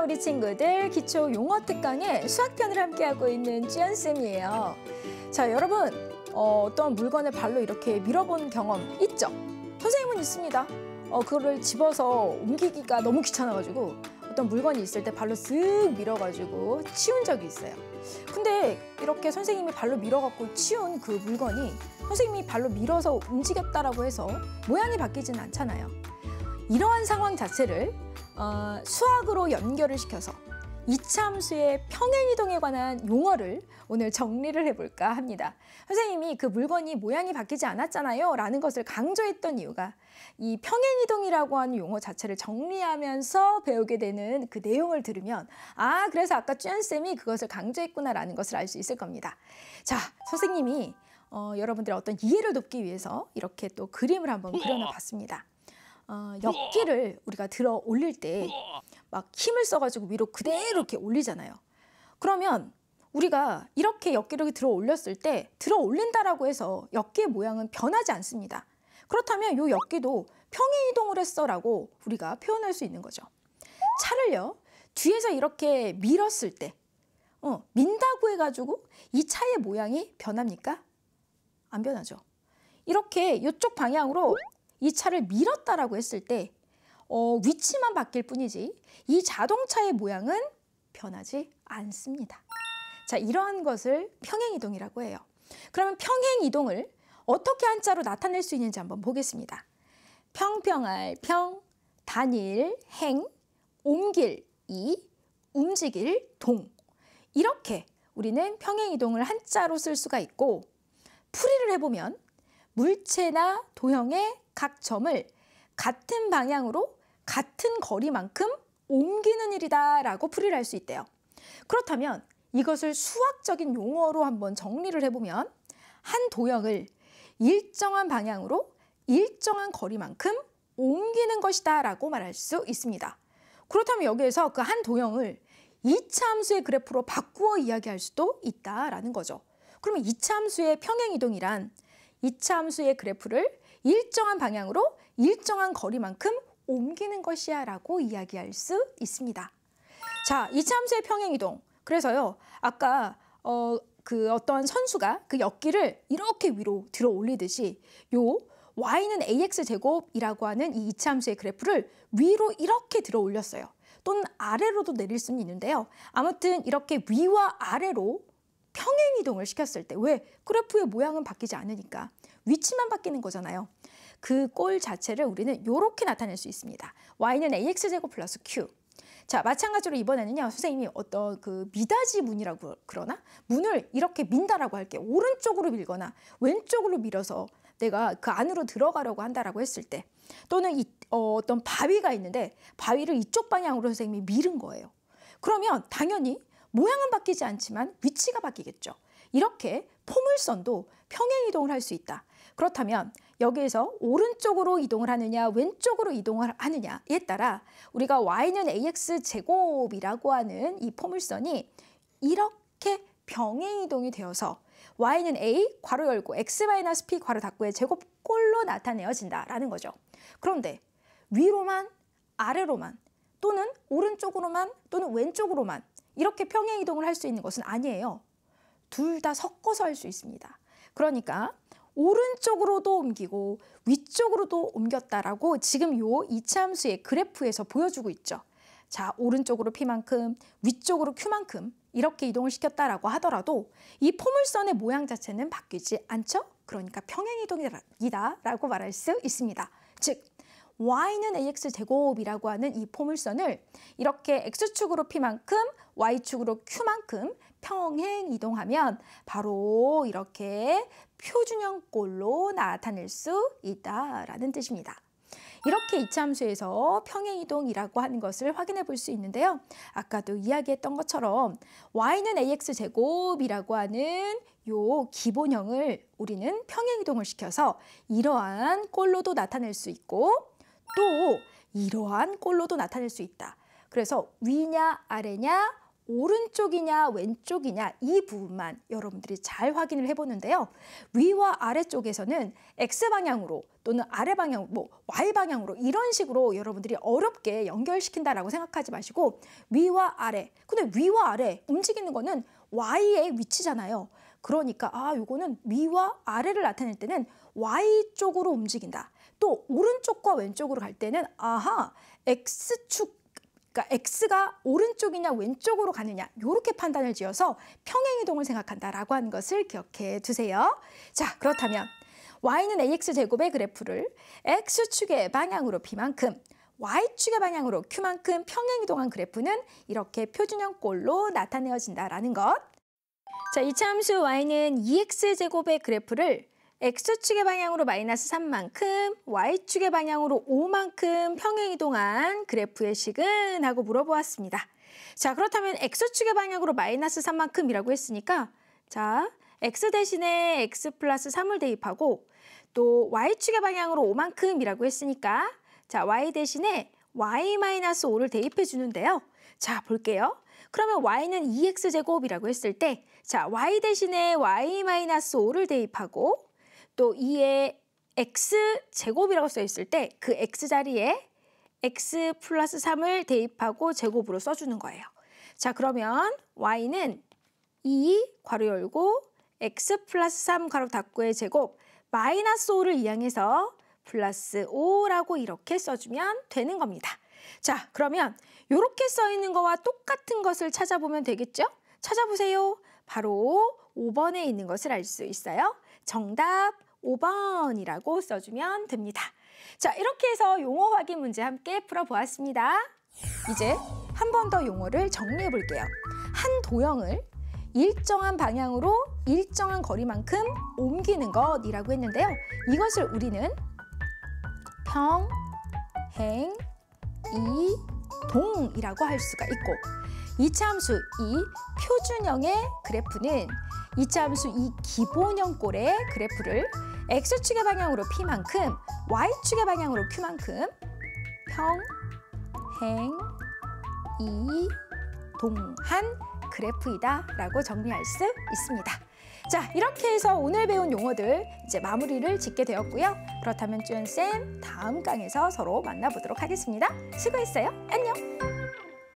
안녕하세요 우리 친구들. 기초 용어 특강의 수학편을 함께하고 있는 쥐연쌤이에요. 자 여러분 어떤 물건을 발로 이렇게 밀어본 경험 있죠? 선생님은 있습니다. 그거를 집어서 옮기기가 너무 귀찮아가지고 어떤 물건이 있을 때 발로 쓱 밀어가지고 치운 적이 있어요. 근데 이렇게 선생님이 발로 밀어갖고 치운 그 물건이 선생님이 발로 밀어서 움직였다라고 해서 모양이 바뀌지는 않잖아요. 이러한 상황 자체를 수학으로 연결을 시켜서 이차함수의 평행이동에 관한 용어를 오늘 정리를 해볼까 합니다. 선생님이 그 물건이 모양이 바뀌지 않았잖아요 라는 것을 강조했던 이유가 이 평행이동이라고 하는 용어 자체를 정리하면서 배우게 되는 그 내용을 들으면 그래서 아까 쥐연쌤이 그것을 강조했구나 라는 것을 알 수 있을 겁니다. 자, 선생님이 여러분들의 어떤 이해를 돕기 위해서 이렇게 또 그림을 한번 그려놔 봤습니다. 엽기를 우리가 들어 올릴 때 막 힘을 써가지고 위로 그대로 이렇게 올리잖아요. 그러면 우리가 이렇게 엽기를 들어 올렸을 때 들어 올린다라고 해서 엽기의 모양은 변하지 않습니다. 그렇다면 이 엽기도 평행이동을 했어라고 우리가 표현할 수 있는 거죠. 차를요 뒤에서 이렇게 밀었을 때 민다고 해가지고 이 차의 모양이 변합니까? 안 변하죠. 이렇게 이쪽 방향으로 이 차를 밀었다라고 했을 때 위치만 바뀔 뿐이지 이 자동차의 모양은 변하지 않습니다. 자, 이러한 것을 평행이동이라고 해요. 그러면 평행이동을 어떻게 한자로 나타낼 수 있는지 한번 보겠습니다. 평평할 평, 다닐 행, 옮길 이, 움직일 동. 이렇게 우리는 평행이동을 한자로 쓸 수가 있고 풀이를 해보면 물체나 도형의 각 점을 같은 방향으로 같은 거리만큼 옮기는 일이다 라고 풀이를 할 수 있대요. 그렇다면 이것을 수학적인 용어로 한번 정리를 해보면 한 도형을 일정한 방향으로 일정한 거리만큼 옮기는 것이다 라고 말할 수 있습니다. 그렇다면 여기에서 그 한 도형을 이차함수의 그래프로 바꾸어 이야기할 수도 있다라는 거죠. 그러면 이차함수의 평행이동이란 이차함수의 그래프를 일정한 방향으로 일정한 거리만큼 옮기는 것이야 라고 이야기할 수 있습니다. 자, 이차함수의 평행이동. 그래서요, 아까 그 어떤 선수가 그 엽기를 이렇게 위로 들어 올리듯이 요 y는 ax제곱이라고 하는 이 이차함수의 그래프를 위로 이렇게 들어 올렸어요. 또는 아래로도 내릴 수는 있는데요. 아무튼 이렇게 위와 아래로 평행이동을 시켰을 때 왜? 그래프의 모양은 바뀌지 않으니까 위치만 바뀌는 거잖아요. 그 꼴 자체를 우리는 이렇게 나타낼 수 있습니다. y는 ax제곱 플러스 q. 자, 마찬가지로 이번에는요. 선생님이 어떤 그 미닫이 문이라고 그러나? 문을 이렇게 민다라고 할게요. 오른쪽으로 밀거나 왼쪽으로 밀어서 내가 그 안으로 들어가려고 한다라고 했을 때 또는 어떤 바위가 있는데 바위를 이쪽 방향으로 선생님이 밀은 거예요. 그러면 당연히 모양은 바뀌지 않지만 위치가 바뀌겠죠. 이렇게 포물선도 평행이동을 할 수 있다. 그렇다면 여기에서 오른쪽으로 이동을 하느냐 왼쪽으로 이동을 하느냐에 따라 우리가 y는 ax제곱이라고 하는 이 포물선이 이렇게 병행이동이 되어서 y는 a 괄호 열고 x-p 괄호 닫고의 제곱꼴로 나타내어진다라는 거죠. 그런데 위로만 아래로만 또는 오른쪽으로만 또는 왼쪽으로만 이렇게 평행이동을 할 수 있는 것은 아니에요. 둘 다 섞어서 할 수 있습니다. 그러니까 오른쪽으로도 옮기고 위쪽으로도 옮겼다라고 지금 요 이차함수의 그래프에서 보여주고 있죠. 자, 오른쪽으로 p만큼 위쪽으로 q만큼 이렇게 이동을 시켰다라고 하더라도 이 포물선의 모양 자체는 바뀌지 않죠? 그러니까 평행이동이다라고 말할 수 있습니다. 즉 y는 ax제곱이라고 하는 이 포물선을 이렇게 x축으로 p만큼 y축으로 q만큼 평행 이동하면 바로 이렇게 표준형꼴로 나타낼 수 있다라는 뜻입니다. 이렇게 이차함수에서 평행이동이라고 하는 것을 확인해 볼 수 있는데요. 아까도 이야기했던 것처럼 y는 ax제곱이라고 하는 요 기본형을 우리는 평행이동을 시켜서 이러한 꼴로도 나타낼 수 있고 또 이러한 꼴로도 나타낼 수 있다. 그래서 위냐 아래냐 오른쪽이냐 왼쪽이냐 이 부분만 여러분들이 잘 확인을 해보는데요. 위와 아래쪽에서는 X방향으로 또는 아래 방향, Y방향으로 이런 식으로 여러분들이 어렵게 연결시킨다라고 생각하지 마시고 위와 아래, 근데 위와 아래 움직이는 거는 Y의 위치잖아요. 그러니까 요거는 위와 아래를 나타낼 때는 Y쪽으로 움직인다. 또 오른쪽과 왼쪽으로 갈 때는 X축, 그러니까 X가 오른쪽이냐 왼쪽으로 가느냐 이렇게 판단을 지어서 평행이동을 생각한다라고 하는 것을 기억해 두세요. 자, 그렇다면 Y는 AX제곱의 그래프를 X축의 방향으로 P만큼 Y축의 방향으로 Q만큼 평행이동한 그래프는 이렇게 표준형 꼴로 나타내어진다라는 것. 자, 이차함수 Y는 2X제곱의 그래프를 X축의 방향으로 마이너스 3만큼, Y축의 방향으로 5만큼 평행이동한 그래프의 식은? 하고 물어보았습니다. 자, 그렇다면 X축의 방향으로 마이너스 3만큼이라고 했으니까 자, X 대신에 X 플러스 3을 대입하고 또 Y축의 방향으로 5만큼이라고 했으니까 자, Y 대신에 Y 마이너스 5를 대입해 주는데요. 자, 볼게요. 그러면 Y는 2X제곱이라고 했을 때 자, Y 대신에 Y 마이너스 5를 대입하고 또 2에 X제곱이라고 써 있을 때 그 X 자리에 X 플러스 3을 대입하고 제곱으로 써주는 거예요. 자, 그러면 Y는 2 괄호 열고 X 플러스 3 괄호 닫고의 제곱 마이너스 5를 이항해서 플러스 5라고 이렇게 써주면 되는 겁니다. 자, 그러면 이렇게 써 있는 거와 똑같은 것을 찾아보면 되겠죠? 찾아보세요. 바로 5번에 있는 것을 알 수 있어요. 정답 5번이라고 써주면 됩니다. 자, 이렇게 해서 용어 확인 문제 함께 풀어보았습니다. 이제 한 번 더 용어를 정리해 볼게요. 한 도형을 일정한 방향으로 일정한 거리만큼 옮기는 것이라고 했는데요. 이것을 우리는 평행이동이라고 할 수가 있고 이차함수 이 표준형의 그래프는 이차함수 이 기본형 꼴의 그래프를 X축의 방향으로 P만큼 Y축의 방향으로 Q만큼 평행이동한 그래프이다 라고 정리할 수 있습니다. 자, 이렇게 해서 오늘 배운 용어들 이제 마무리를 짓게 되었고요. 그렇다면 쭈연쌤 다음 강에서 서로 만나보도록 하겠습니다. 수고했어요. 안녕.